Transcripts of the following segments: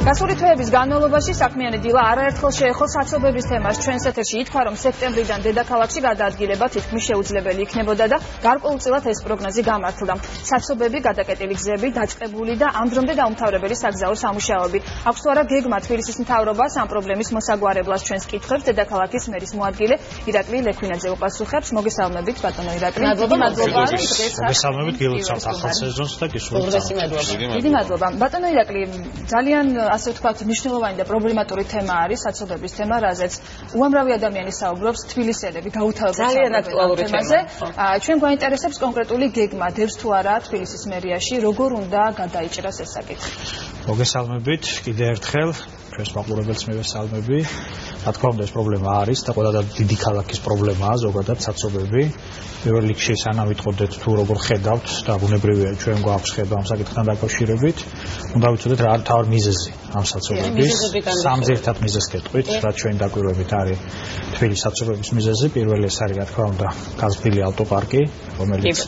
გასული თვეების განმავლობაში საქმიანი დილა არაერთხელ შეეხო საცობების თემას. ჩვენს ეთერში ითქვა, რომ სექტემბრიდან დედაქალაქში გადაადგილება თითქმის შეუძლებელი იქნებოდა და გარკვეულწილად ეს პროგნოზი გამართლდა. საცობები, გადაკეტილი გზები, დაწყებული და ამ დრომდე დაუმთავრებელი საგზაო სამუშაოები. აქვს თუ არა გეგმა თბილისის მთავრობას ამ პრობლემის მოსაგვარებლას? ჩვენს კითხვებს დედაქალაქის მერის მოადგილე ირაკლი ლექვინაძე უპასუხებს. მოგესალმებით, ბატონო ირაკლი. მოგესალმებით, გილოცავთ ახალ სეზონს და გისურვებთ. დიდი მადლობა. ბატონო ირაკლი, ძალიან ასე ვთქვათ, მნიშვნელოვანი და პრობლემატური თემა არის საცობების თემა, რაზეც უამრავი ადამიანი საუბრობს, თბილისელები გაუთავებელ ძალიან აქტუალური თემაზე. ჩვენ გვაინტერესებს კონკრეტული გეგმა, დევს თუ არა თბილისის მერიაში, როგორ უნდა გადაიჭრას ეს საკითხი. მოგესალმებით, კიდევ ერთხელ ჩვენს მაყურებელს მივესალმები. რა თქმა უნდა, ეს პრობლემა არის და ყველა დიდი ქალაქის პრობლემაა ზოგადად საცობები. პირველ რიგში სანამ ვიტყოდეთ თუ როგორ ხედავთ და ბუნებრივია ჩვენ გვაქვს ხედვა ამ საკითხთან დაკავშირებით, უნდა ვიცოდეთ რა არის თავი მიზეზი ამ საცობების. სამძერთან მიზეზს გეტყვით, რაც ჩვენ დაკვირვებით არის თბილისის საცობების მიზეზი. პირველი ეს არის რა თქმა უნდა გაზრდილი ავტოპარკი, რომელიც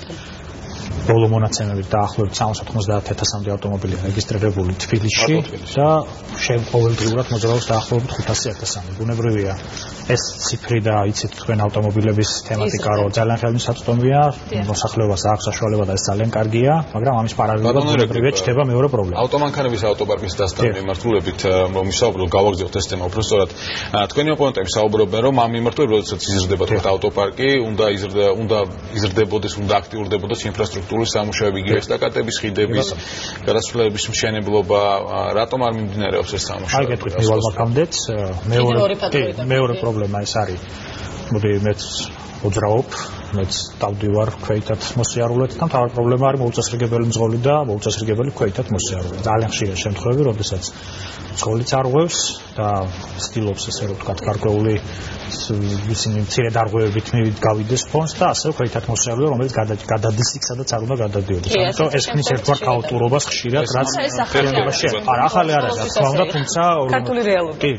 ბოლო მონაცემებით დაახლოებით 390,000-მდე ავტომობილია რეგისტრირებული თბილისში და ყოველდღიურად მოძრაობს დაახლოებით 500,000-მდე. ბუნებრივია ეს ციფრი და იცით თქვენ ავტომობილების თემატიკა რო ძალიან ხელმისაწვდომია, მოსახლეობას აქვს საშუალება და ეს ძალიან კარგია, მაგრამ ამის პარალელურად ბუნებრივია ჩდება მეორე პრობლემა. ავტომანქანების ავტოპარკის დასთან მიმართულებით რომ ვისაუბროთ, გავაგზავნოთ ეს თემა უფრო სწორად. თქვენი ოპონენტები საუბრობენ, რომ ამ მიმართულებით, როდესაც იზრდება თქვა ავტოპარკი, უნდა იზრდებოდეს, უნდა აქტიურდებოდეს ინფრასტრუქტურის სამუშაოები, იგივე ესტაკადების, ხიდების, გადასვლების მშენებლობა, რატომ არ მიმდინარეობს ეს სამუშაოები? აი გეტყვით მივალ მაგამდეც, მეორე პრობლემა ეს არის. მოდი მეც მოძრაობ, მეც დავდივარ ქვეითად მოსიარულეთ და მთავარი პრობლემა არის მოუწესრიგებელი მძღოლი და მოუწესრიგებელი ქვეითად მოსიარულე. ძალიან ხშირია შემთხვევები, როდესაც მძღოლიც არღვევს და ცდილობს ესე რომ ვთქვათ გარკვეული ისინი მცირე დარღვევებით გავიდეს ფონს და ასევე ქვეითად მოსიარულე, რომელიც გადადის იქ, სადაც არ უნდა გადადიოდეს. ამიტომ ეს ქმნის ერთგვარ ქაოტურობას ხშირად, რაც რეალობაში არა ახალი არ არის, რა თქმა უნდა, თუმცა ქართული რეალობაა. კი,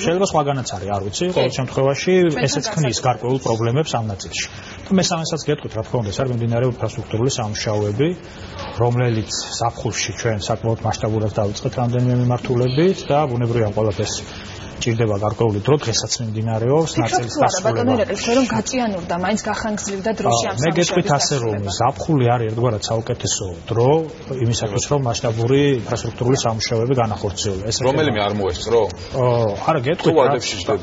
შეიძლება სხვაგანაც არის, არ ვიცი, ყოველ შემთხვევაში ესეც ქმნის გარკვეულ პრობლემებს ამ ნაწილში. და მესამესაც გეტყვით, რა თქმა უნდა, ეს არის მიმდინარეობს ინფრასტრუქტურული სამუშაოები, რომელიც ზაფხულში ჩვენ საკმაოდ მასშტაბურად დავიწყეთ რამდენიმე მიმართულებით და ბუნებრივია ყველაფერს ჭირდება გარკვეული დრო, დღესაც მიმდინარეობს ნაწილის დასრულება. ბატონო ირაკლი, რომ გაჭიანურდა, მაინც გახანგრძლივდა დროში ამ სამუშაოებს. მე გეტყვით ასე, რომ ზაფხული არის ერთგვარად საუკეთესო დრო იმისათვის, რომ მასშტაბური ინფრასტრუქტურული სამუშაოები განახორციელოს. ეს რომელიმე არ მოესწრო? არა, გეტყვით.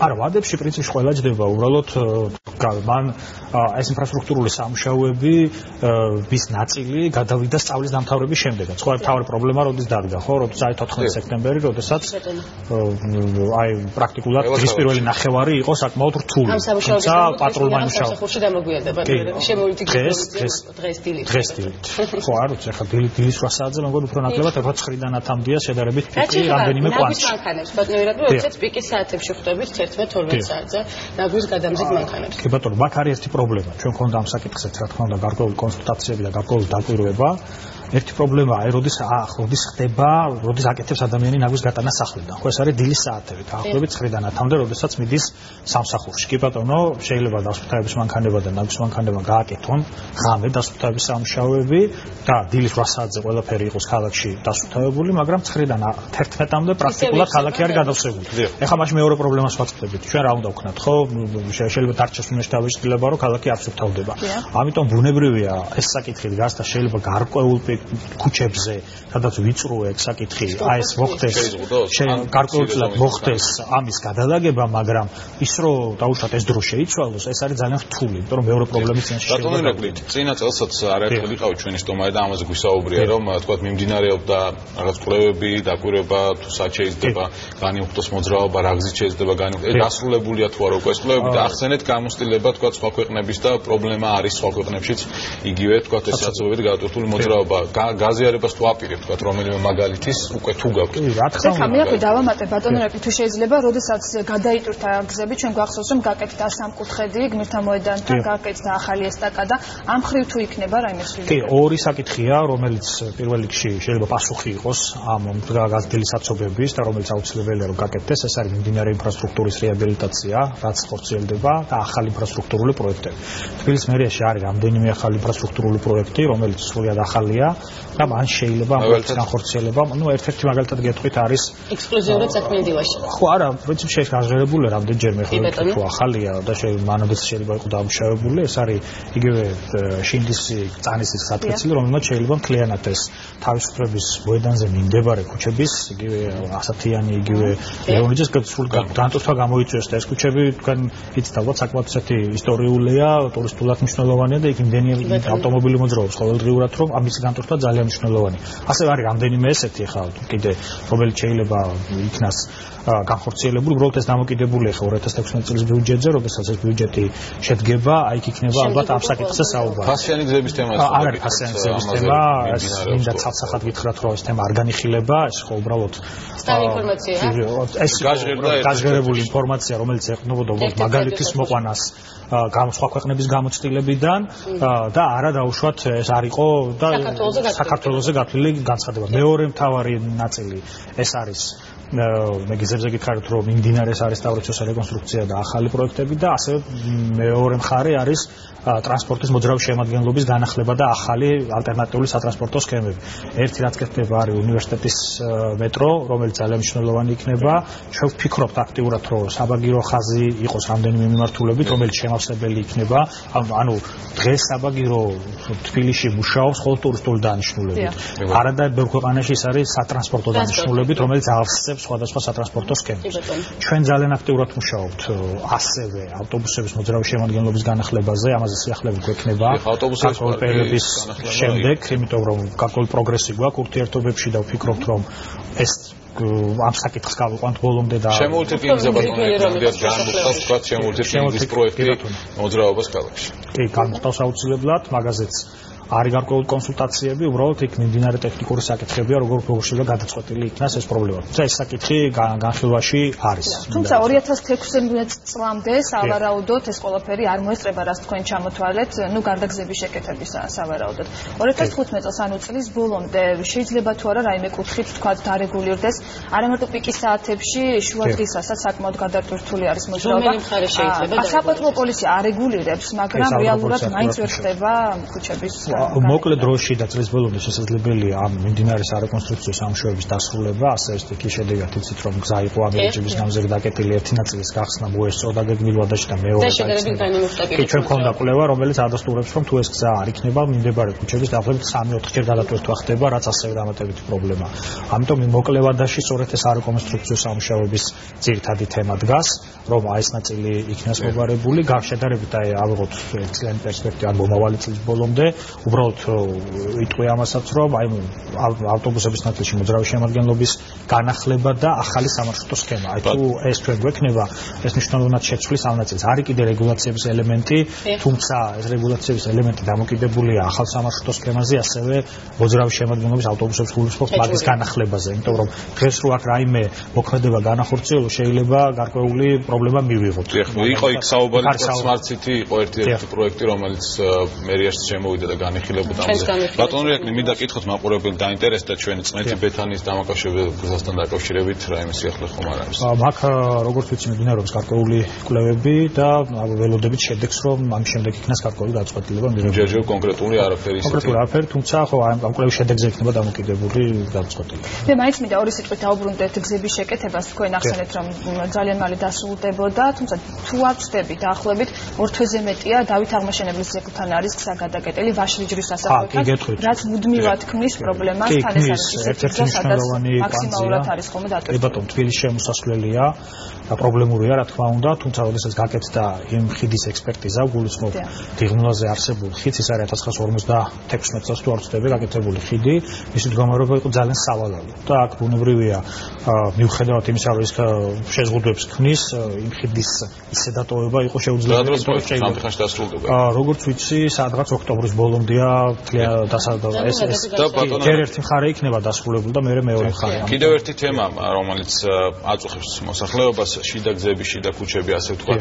არა, ვადებში პრინციპში ყველა ჯდება, უბრალოდ მან ეს ინფრასტრუქტურული სამუშაოები ვის ნაწილი გადავიდა სწავლის დამთავრების შემდეგაც. ხო, თავი პრობლემა როდის დავიდა, ხო, როდის აი 14 სექტემბერი, როდესაც აი პრაქტიკულად დღის პირველი ნახევარი იყო საკმაოდ რთული. თუმცა პატრულმა მუშაობაში დამოგვიანდება დღეს დილით. ხო, არ ვიცი, ახლა დილის 8 საათზე მეგონი უფრო ნაკლებად 9-9-დან ათამდეა შედარებით პიკი რამდენიმე კვანტში. ბატონო ირაკლი, როდესაც პიკის საათებში ხვდებით 11-12 საათზე ნაგვის გადამზიდ მანქანებს. კი ბატონო, მაგ არის ერთი პრობლემა. ჩვენ გქონდა ამ საკითხზეც, რა თქმა უნდა, გარკვეული კონსულტაციები და გარკვეული დაკვირვება. ერთი პრობლემაა, როდის ხდება, როდის აკეთებს ადამიანი ნაგვის გატანას სახლიდან. ხო, ეს არის დილის საათები, დაახლოებით 9-დან 10-მდე, როდესაც მიდის სამსახურში. კი ბატონო, შეიძლება დასუფთავების მანქანება და ნაგვის მანქანება გააკეთონ ღამე დასუფთავების სამუშაოები და დილის 8 საათზე ყველაფერი იყოს ქალაქში დასუფთავებული, მაგრამ 9-დან 11-მდე პრაქტიკულად ქალაქი არის გადავსებული. ეხლა მაშინ მეორე პრობლემას ვაწყდებით. ჩვენ რა უნდა ვქნათ, ხო? შეიძლება დარჩეს უნესტავეშტილება, რომ ქალაქი არ სუფთავდება. ამიტომ ბუნებრივია ეს საკითხი დგას და შეიძლება გარკვეულ ქუჩებზე, სადაც ვიწროა ეს საკითხი, აი ეს მოხდეს, გარკვეულწილად მოხდეს ამის გადალაგება, მაგრამ ის რომ დაუშვათ ეს დრო შეიცვალოს, ეს არის ძალიან რთული, იმიტომ რომ მეორე პრობლემის წინაშე ბატონო ირაკლი, წინა წელსაც არაერთხელ იყავით ჩვენი სტუმარი და ამაზე გვისაუბრია, რომ თქვათ მიმდინარეობდა რაღაც კვლევები, დაკვირვება, თუ სად შეიძლება განიუხტოს მოძრაობა, რა გზით შეიძლება განიუხტოს, დასრულებულია თუ არა უკვე ეს კვლევები და ახსენეთ გამოსტილება, თქვათ სხვა ქვეყნების და პრობლემა არის სხვა ქვეყნებშიც, იგივე თქვათ ეს საცობებით გადატვირთული მოძრაობა. გაზიარებას თუ აპირებთ, თქვათ რომელიმე მაგალითის უკვე თუ გაქვთ. რა თქმა უნდა. მე დავამატებ ბატონო ირაკლი, თუ შეიძლება, როდესაც გადაიტვირთა გზები, ჩვენ გვახსოვს, რომ გაკეთდა სამკუთხედი გმირთა მოედანთან, გაკეთდა ახალი ესტაკადა, ამ ხრივ თუ იქნება რაიმე ცვლილება. კი, ორი საკითხია, რომელიც პირველ რიგში შეიძლება პასუხი იყოს ამ გაზრდილი საცობების და რომელიც აუცილებელია რომ გაკეთდეს, ეს არის მიმდინარე ინფრასტრუქტურის რეაბილიტაცია, რაც ხორციელდება და ახალი ინფრასტრუქტურული პროექტები. თბილისის მერიაში არის რამდენიმე ახალი ინფრასტრუქტურული პროექტი, რომელიც სრულად ახალია. და მან შეიძლება ამ პროექტის განხორციელება, ერთ-ერთი მაგალითად გეტყვით არის ექსკლუზიურად საქმიანი დილაში. ხო, არა, პრინციპში ეს გაზრებული რამდენჯერმე ხო თუ ახალია და მანამდეც შეიძლება იყო დამუშავებული, ეს არის იგივე შინდისი წანისის საწესი, რომელმაც შეიძლება მთლიანად ეს თავისუფლების მოედანზე მიმდებარე ქუჩების, იგივე ასათიანი, იგივე ლეონიძის სულ განტოთა გამოიწვიოს და ეს ქუჩები თქვენ იცით ალბათ საკმაოდ ისეთი ისტორიულია, ტურისტულად მნიშვნელოვანია და იქ იმდენი ავტომობილი მოძრაობს ყოველდღიურად, რომ ამის განტოთა ძალიან მნიშვნელოვანი. ასევე არის რამდენიმე ესეთი ხა კიდე რომელიც შეიძლება იქნას განხორციელებული, უბრალოდ ეს დამოკიდებულია ხო 2016 წლის ბიუჯეტზე, როდესაც ეს ბიუჯეტი შედგება, აი იქ იქნება ალბათ ამ საკითხზე საუბარი. ფასიანი გზების თემაა. არ არის ფასიანი გზების თემა, ეს მინდა ცალსახად გითხრათ, რომ ეს თემა არ განიხილება, ეს ხო უბრალოდ სტარი ინფორმაციაა. ეს გაჟღერებული ინფორმაცია, რომელიც ეყრდნობოდა უბრალოდ მაგალითის მოყვანას სხვა ქვეყნების გამოცდილებიდან და არა დაუშვათ ეს არ იყო და საქართველოზე გათვლილი განცხადება. მეორე მთავარი ნაწილი ეს არის მე გიზებზე გითხარით რომ მიმდინარე სარესტავრაციო რეკონსტრუქცია და ახალი პროექტები და ასევე მეორე მხარე არის ტრანსპორტის მოძრავი შემადგენლობის განახლება და ახალი ალტერნატიული სატრანსპორტო სქემები. ერთი რაც კეთდება არის უნივერსიტეტის მეტრო, რომელიც ძალიან მნიშვნელოვანი იქნება. ჩვენ ვფიქრობთ აქტიურად რომ საბაგირო ხაზი იყოს რამდენიმე მიმართულებით, რომელიც შემავსებელი იქნება. ანუ დღეს საბაგირო თბილისში მუშაობს მხოლოდ ტურისტული დანიშნულებით. არადა ბევრ ქვეყანაში ის არის სატრანსპორტო დანიშნულებით, რომელიც ავსებს სხვადასხვა სატრანსპორტო სქემებს. ჩვენ ძალიან აქტიურად მუშაობთ ასევე ავტობუსების მოძრავი შემადგენლობის განახლებაზე, ამაზე სიახლეები გვექნება ავტობუსების შემდეგ, იმიტომ რომ გარკვეული პროგრესი გვაქვს ურთიერთობებში და ვფიქრობთ რომ ეს ამ საკითხს გავიყვანთ ბოლომდე და შემოუთითინგზე ბატონო განმოხტავს თქვა შემოუთითინგის პროექტი მოძრაობას ქალაქში. კი, განმოხტავს აუცილებლად, მაგაზეც არის გარკვეული კონსულტაციები, უბრალოდ იქ მიმდინარე ტექნიკური საკითხებია, როგორ შეიძლება გადაწყვეტილი იქნას ეს პრობლემა. თუმცა ეს საკითხი განხილვაში არის. თუმცა 2016 წლამდე სავარაუდოდ ეს ყველაფერი არ მოესწრება, რაც თქვენ ჩამოთვალეთ, ნუ გარდა გზების შეკეთებისა სავარაუდოდ. 2015 წელს ანუ წლის ბოლომდე შეიძლება თუ არა რაიმე კუთხით თქვა დარეგულირდეს, არა მარტო პიკის საათებში, შუადღისასაც საკმაოდ გადატვირთული არის მოძრაობა. საპატრულო პოლიცია არეგულირებს, მაგრამ რეალურად მაინც ვერ ხდება ქუჩების მოკლე დროში და წლის ბოლომდე შესაძლებელია ამ მიმდინარე სარეკონსტრუქციო სამუშაოების დასრულება, ასე ეს ტიპის შედეგად იცით რომ გზა იყო ამერეჯების გამზრდ დაკეტილი ერთი ნაწილის გახსნა მოესწრო და გეგმილვადაში და მეორე კი ჩვენ ქონდა კვლევა, რომელიც ადასტურებს რომ თუ ეს გზა არ იქნება მიმდებარე ქუჩების დაახლოებით 3-4 ჯერ გადატვირთვა ხდება, რაც ასევე დამატებითი პრობლემა. ამიტომ მოკლევადაში სწორედ ეს სარეკონსტრუქციო სამუშაოების ძირითადი თემა დგას, რომ აი ეს ნაწილი იქნას მობარებული, გარშედარებით აი ავიღოთ ერთწლიანი პერსპექტივა ან მომავალი წლის ბოლომდე უბრალოდ იტყვი ამასაც რომ აი ავტობუსების ნაწილში მოძრავი შემადგენლობის განახლება და ახალი სამარშრუტო სქემა. აი თუ ეს ჩვენ გვექნება, ეს მნიშვნელოვნად შეცვლის ამ ნაწილს. არის კიდე რეგულაციების ელემენტი, თუმცა ეს რეგულაციების ელემენტი დამოკიდებულია ახალ სამარშრუტო სქემაზე, ასევე მოძრავი შემადგენლობის ავტობუსების გულისხმობს მაგის განახლებაზე, იმიტომ რომ დღეს რო აქ რაიმე მოქმედება განახორციელო, შეიძლება გარკვეული პრობლემა მივიღოთ. იყო იქ საუბარი Smart City, იყო ერთ-ერთი პროექტი, რომელიც მერიაში შემოვიდა და განიხილებოდა ამაზე. ბატონო რიაკნი, მინდა კითხოთ მაყურებელი დაინტერესდა ჩვენი წმეთი ბეთანის დამაკავშირებელი გზასთან დაკავშირებით რაიმე სიახლე ხომ არ არის. მაგ როგორც ვიცი მიმდინარეობს გარკვეული კვლევები და ველოდებით შედეგს რომ ამ შემდეგ იქნას გარკვეული გადაწყვეტილება მიღებული. ჯერჯერ კონკრეტული არაფერი ისეთი. კონკრეტული არაფერი, თუმცა ხო ამ კვლევის შედეგზე იქნება დამოკიდებული გადაწყვეტილება. მე მაინც მინდა ორი სიტყვით დაუბრუნდეთ გზების შეკეთებას, თქვენ ახსენეთ რომ ძალიან მალე დასრულდებოდა, თუმცა თუ არ ვწდები დაახლოებით 2 თვეზე მეტია დავით აღმაშენებლის ძეგლთან არის გზა გადაკეტილი ვაშლიჯრის სასახლეთან, რაც მუდმივად ქმნის პრობლემას, თან ეს არის ერთ-ერთი მნიშვნელოვანი მაქსიმალურად არის ხოლმე დატვირთული. ბატონო, თბილისში შემოსასვლელია და პრობლემურია, რა თქმა უნდა, თუმცა როდესაც გაკეთდა იმ ხიდის ექსპერტიზა, გულისხმობ დიღმილაზე არსებულ ხიდს, ის არის 1956 წელს თუ არ ვწდები, გაკეთებული ხიდი, მისი მდგომარეობა იყო ძალიან სავალალო. და აქ ბუნებრივია, მიუხედავად იმისა, რომ ის შეზღუდვებს ქმნის, იმ ხიდის ისე დატოვება იყო შეუძლებელი. როგორც ვიცი, სადღაც ოქტომბრის ბოლომდეა ეს ჯერ ერთი მხარე იქნება დასრულებული და მეორე მხარე. კიდევ ერთი თემა, რომელიც აწუხებს მოსახლეობას, შიდა გზები, შიდა ქუჩები, ასე ვთქვათ.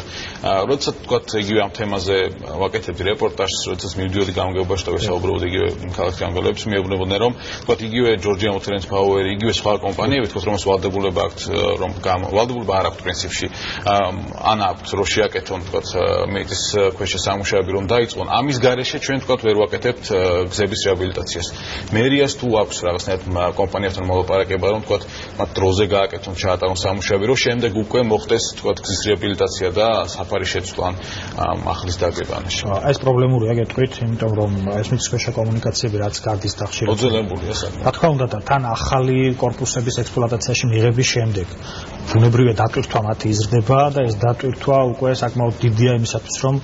როდესაც ვთქვათ, იგივე ამ თემაზე ვაკეთებდი რეპორტაჟს, როდესაც მივდიოდი გამგეობაში და ვესაუბრებოდი იგივე ქალაქის გამგებლებს, მიეუბნებოდნენ, რომ ვთქვათ, იგივე Georgia Motors Power-ი, იგივე სხვა კომპანიები, ვთქვათ, რომ ვალდებულება აქვთ, რომ ვალდებულება არ აქვთ პრინციპში, ან აქვთ, რომ შეაკეთონ, ვთქვათ, მეტის ქვეშე სამუშაოები, რომ დაიწყონ. ამის გარეშე ჩვენ ვთქვათ, ვერ ვაკეთებთ ვაკეთებთ გზების რეაბილიტაციას. მერიას თუ აქვს რაღაცნაირად კომპანიასთან მოლაპარაკება, რომ თქვათ მათ დროზე გააკეთონ, ჩაატარონ სამუშაოები, რომ შემდეგ უკვე მოხდეს თქვათ გზის რეაბილიტაცია და საფარი შეცვლა ახლის დაგებანაში. ეს პრობლემურია გეტყვით, იმიტომ რომ ეს მიწისქვეშა კომუნიკაციები რაც გარდის და ხშირად მოძველებულია საკმაოდ. რა თქმა უნდა და თან ახალი კორპუსების ექსპლუატაციაში მიღების შემდეგ ბუნებრივია დატვირთვა მათი იზრდება და ეს დატვირთვა უკვე საკმაოდ დიდია იმისათვის რომ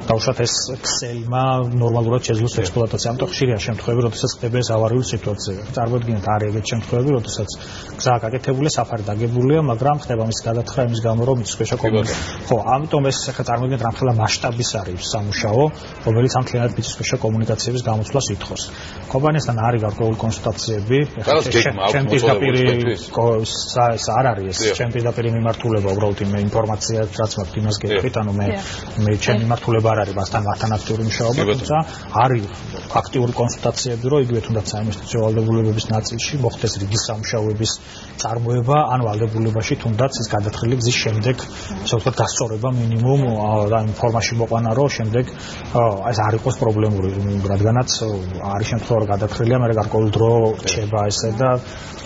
დაუშვათ ეს ქსელმა ნორმალურად შეძლოს ექსპლუატაცია. ამიტომ ხშირია შემთხვევები, როდესაც ხდება ეს ავარიული სიტუაცია. წარმოიდგინეთ არის ეგეთი შემთხვევები, როდესაც გზა გაკეთებულია, საფარი დაგებულია, მაგრამ ხდება მის გადათხრა იმის გამო, რომ მიწისქვეშა კომუნიკაცია. ხო, ამიტომ ეს ახლა წარმოიდგინეთ რამხელა მასშტაბის არის სამუშაო, რომელიც ამ თლიანად მიწისქვეშა კომუნიკაციების გამოცვლას ითხოვს. კომპანიასთან არის გარკვეული კონსულტაციები, ჩემ პირდაპირ ეს არ არის ეს ჩემ პირდაპირ მიმართულება, უბრალოდ იმ ინფორმაციას რაც მაქვს იმას გეტყვით, ანუ მე ჩემ მიმართულება არ არის მასთან აქტიური მუშაობა, თუმცა არის აქტიური კონსულტაციები, რომ იგივე თუნდაც საინვესტიციო ვალდებულებების ნაწილში მოხდეს რიგი სამუშაოების წარმოება, ან ვალდებულებაში თუნდაც ის გადათხრილი გზის შემდეგ, ასე ვთქვათ, დასწორება მინიმუმ და იმ ფორმაში მოყვანა, რომ შემდეგ ეს არ იყოს პრობლემური, რადგანაც არის შემთხვევა, რომ გადათხრილია, მაგრამ გარკვეული დრო რჩება ესე და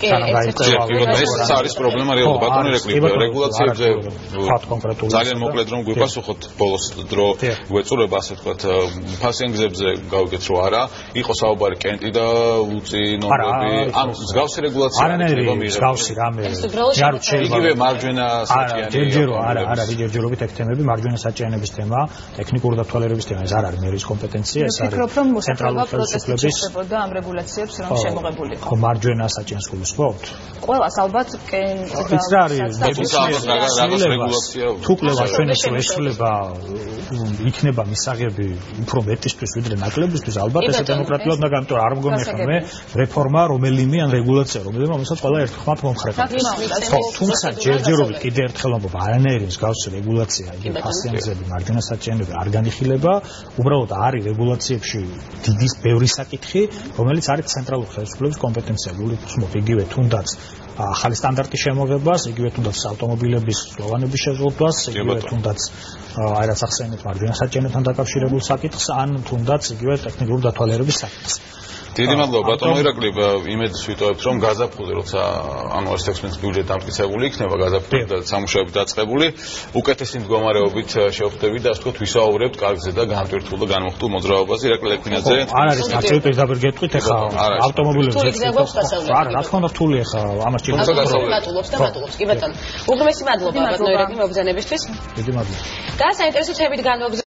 ეს არის პრობლემა რეალურად ბატონი რეგულაციებზე ძალიან მოკლედ რომ გვიპასუხოთ ბოლოს დრო გვეწურება ასე ვთქვათ ფასიან გზებზე გავიგეთ რომ არა იყო საუბარი კენტი და ლუწი ნომრები ან მსგავსი რეგულაცია იქნება მიღებული მსგავსი რამე იგივე მარჯვენა საჭიანო ჯერჯერო არა ჯერჯერობით ეგ თემები მარჯვენა საჭიანების თემა ტექნიკური დათვალიერების თემა ეს არ არის მერის კომპეტენცია ეს არის ცენტრალური პროცესის შეფებოდა ამ რეგულაციებს რომ შემოღებულიყო ხო მარჯვენა საჭიანს გულისხმობთ ყველას ალბათ ის რა არის რეგულაცია თუ კვლევა ჩვენ ესულება იქნება მისაღები უფრო მეტისთვის ვიდრე ნაკლებისთვის ალბათ ესე დემოკრატიულად უნდა გამიტომ არ მგონია ხმე რეფორმა რომელიმე ან რეგულაცია რომელსაც ყველა ერთხმად მომხრეკავთ ხო თუმცა ჯერჯერობით კიდე ერთხელ ამბობ არანაირი მსგავსი რეგულაცია იგი ფასიანგზები მარჯვენა საჭიანოები არ განიხილება უბრალოდ არის რეგულაციებში დიდი ბევრი საკითხი რომელიც არის ცენტრალური ხელისუფლების კომპეტენცია გულისხმობ იგივე თუნდაც ახალი სტანდარტის შემოღებას, იგივე თუნდაც ავტომობილების სლოვანების შეზღუდვას, იგივე თუნდაც აი რაც ახსენეთ მარჯვენა საჭიანოებთან დაკავშირებულ საკითხს, ან თუნდაც იგივე ტექნიკური დათვალიერების საკითხს. დიდი მადლობა ბატონო ირაკლი, იმედს ვიტოვებთ რომ გაზაფხულზე როცა ანუ 16 ბიუჯეტი დამტკიცებული იქნება, გაზაფხულზე და სამუშაოები დაწყებული, უკეთესი მდგომარეობით შევხვდებით და ასე ვთქვათ ვისაუბრებთ კარგზე და განტვირთულ და განმოხტულ მოძრაობაზე. ირაკლი ლეკვინაძე არ არის აქტივი პირდაპირ გეტყვით ახლა ავტომობილებზე არა რა თქმა უნდა რთული ახლა ამას ჭირდება მატულობს კი ბატონო უღმესი მადლობა ბატონო ირაკლი მოგზანებისთვის დიდი მადლობა და საინტერესო თემით განვაგზავნეთ